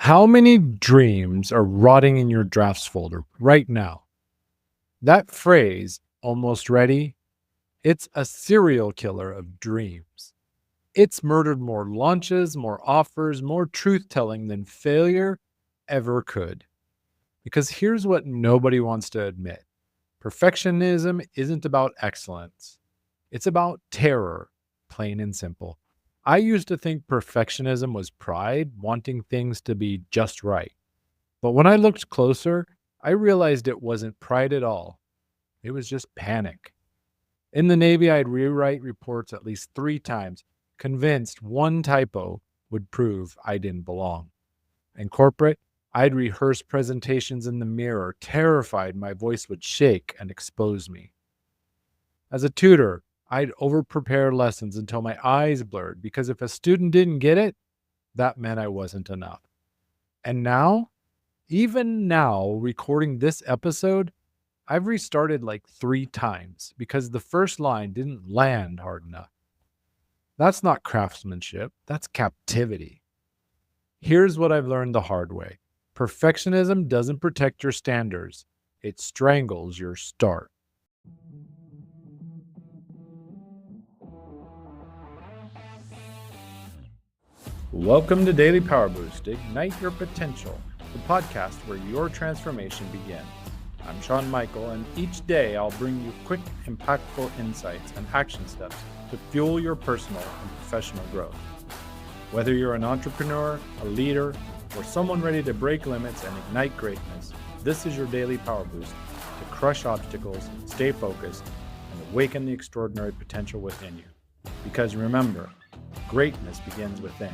How many dreams are rotting in your drafts folder right now? That phrase, almost ready, it's a serial killer of dreams. It's murdered more launches, more offers, more truth telling than failure ever could. Because here's what nobody wants to admit: perfectionism isn't about excellence, it's about terror, plain and simple. I used to think perfectionism was pride, wanting things to be just right. But when I looked closer, I realized it wasn't pride at all. It was just panic. In the Navy, I'd rewrite reports at least 3 times, convinced one typo would prove I didn't belong. In corporate, I'd rehearse presentations in the mirror, terrified my voice would shake and expose me. As a tutor, I'd over-prepare lessons until my eyes blurred because if a student didn't get it, that meant I wasn't enough. And now, even now, recording this episode, I've restarted like 3 times because the first line didn't land hard enough. That's not craftsmanship, that's captivity. Here's what I've learned the hard way: perfectionism doesn't protect your standards, it strangles your start. Welcome to Daily Power Boost, Ignite Your Potential, the podcast where your transformation begins. I'm Sean Michael, and each day I'll bring you quick, impactful insights and action steps to fuel your personal and professional growth. Whether you're an entrepreneur, a leader, or someone ready to break limits and ignite greatness, this is your daily power boost to crush obstacles, stay focused, and awaken the extraordinary potential within you. Because remember, greatness begins within.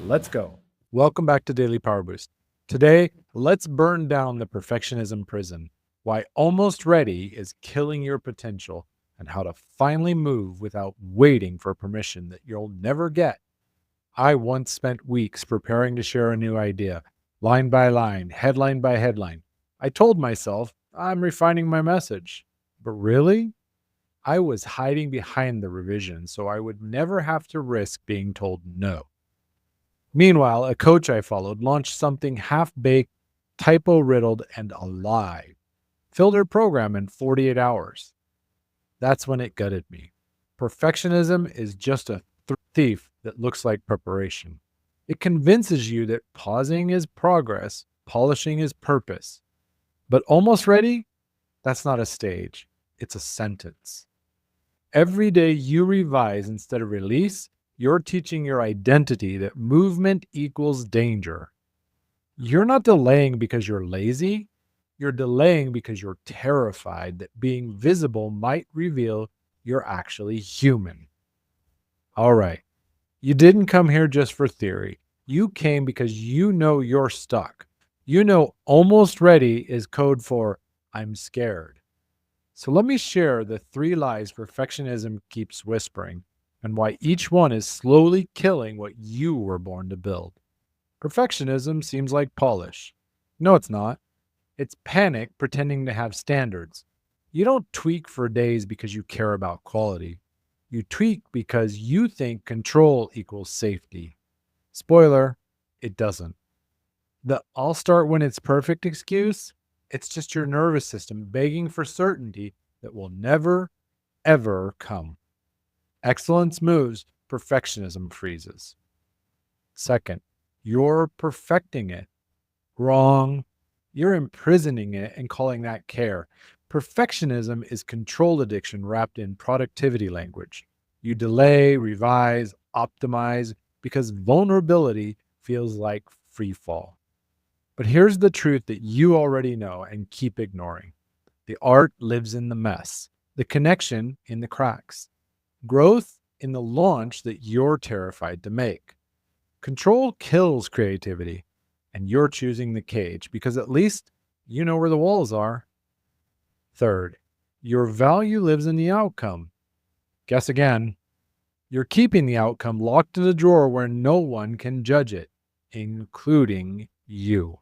Let's go. Welcome back to Daily Power Boost. Today, let's burn down the perfectionism prison, why almost ready is killing your potential, and how to finally move without waiting for permission that you'll never get. I once spent weeks preparing to share a new idea, line by line, headline by headline. I told myself I'm refining my message. But really, I was hiding behind the revision so I would never have to risk being told no. Meanwhile, a coach I followed launched something half-baked, typo-riddled, and alive. Filled her program in 48 hours. That's when it gutted me. Perfectionism is just a thief that looks like preparation. It convinces you that pausing is progress, polishing is purpose. But almost ready? That's not a stage. It's a sentence. Every day you revise instead of release, you're teaching your identity that movement equals danger. You're not delaying because you're lazy. You're delaying because you're terrified that being visible might reveal you're actually human. All right. You didn't come here just for theory. You came because you know you're stuck. You know almost ready is code for I'm scared. So let me share the 3 lies perfectionism keeps whispering and why each one is slowly killing what you were born to build. Perfectionism seems like polish. No, it's not. It's panic pretending to have standards. You don't tweak for days because you care about quality. You tweak because you think control equals safety. Spoiler, it doesn't. The I'll start when it's perfect excuse, it's just your nervous system begging for certainty that will never, ever come. Excellence moves, perfectionism freezes. Second, you're perfecting it. Wrong. You're imprisoning it and calling that care. Perfectionism is control addiction wrapped in productivity language. You delay, revise, optimize because vulnerability feels like free fall. But here's the truth that you already know and keep ignoring. The art lives in the mess, the connection in the cracks, growth in the launch that you're terrified to make. Control kills creativity, and you're choosing the cage because at least you know where the walls are. Third, your value lives in the outcome. Guess again. You're keeping the outcome locked in a drawer where no one can judge it, including you.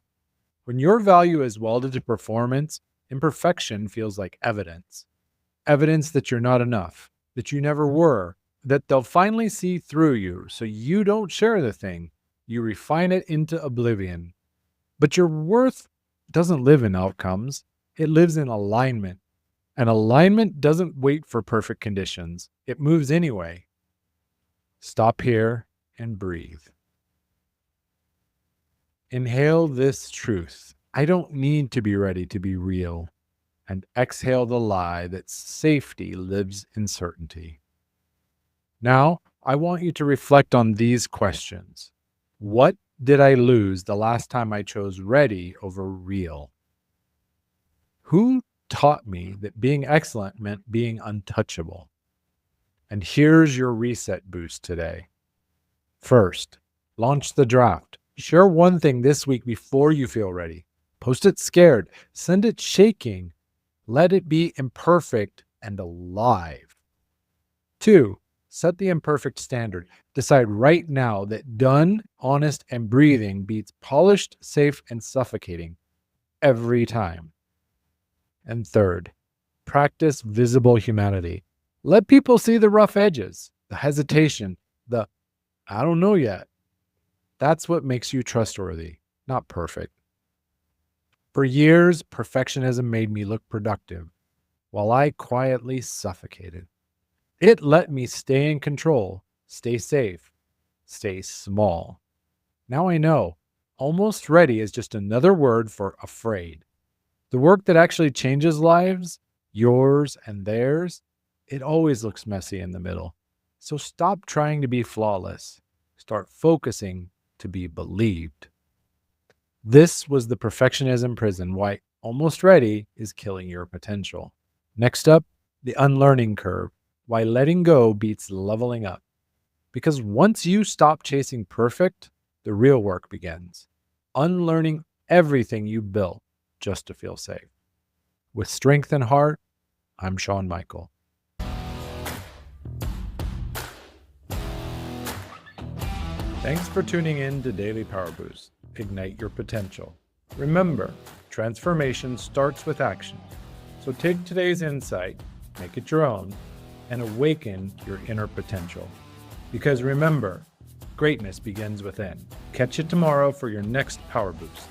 When your value is welded to performance, imperfection feels like evidence. Evidence that you're not enough, that you never were, that they'll finally see through you so you don't share the thing. You refine it into oblivion. But your worth doesn't live in outcomes, it lives in alignment. And alignment doesn't wait for perfect conditions, it moves anyway. Stop here and breathe. Inhale this truth. I don't need to be ready to be real. And exhale the lie that safety lives in certainty. Now, I want you to reflect on these questions. What did I lose the last time I chose ready over real? Who taught me that being excellent meant being untouchable? And here's your reset boost today. First, launch the draft. Share one thing this week before you feel ready. Post it scared. Send it shaking. Let it be imperfect and alive. 2, set the imperfect standard. Decide right now that done, honest, and breathing beats polished, safe, and suffocating every time. And 3rd, practice visible humanity. Let people see the rough edges, the hesitation, the I don't know yet. That's what makes you trustworthy, not perfect. For years, perfectionism made me look productive, while I quietly suffocated. It let me stay in control, stay safe, stay small. Now I know, almost ready is just another word for afraid. The work that actually changes lives, yours and theirs, it always looks messy in the middle. So stop trying to be flawless. Start focusing to be believed. This was the Perfectionism Prison, why almost ready is killing your potential. Next up, the unlearning curve, why letting go beats leveling up. Because once you stop chasing perfect, the real work begins. Unlearning everything you built just to feel safe. With strength and heart, I'm Shawn Michael. Thanks for tuning in to Daily Power Boost. Ignite your potential. Remember, transformation starts with action. So take today's insight, make it your own, and awaken your inner potential. Because remember, greatness begins within. Catch you tomorrow for your next Power Boost.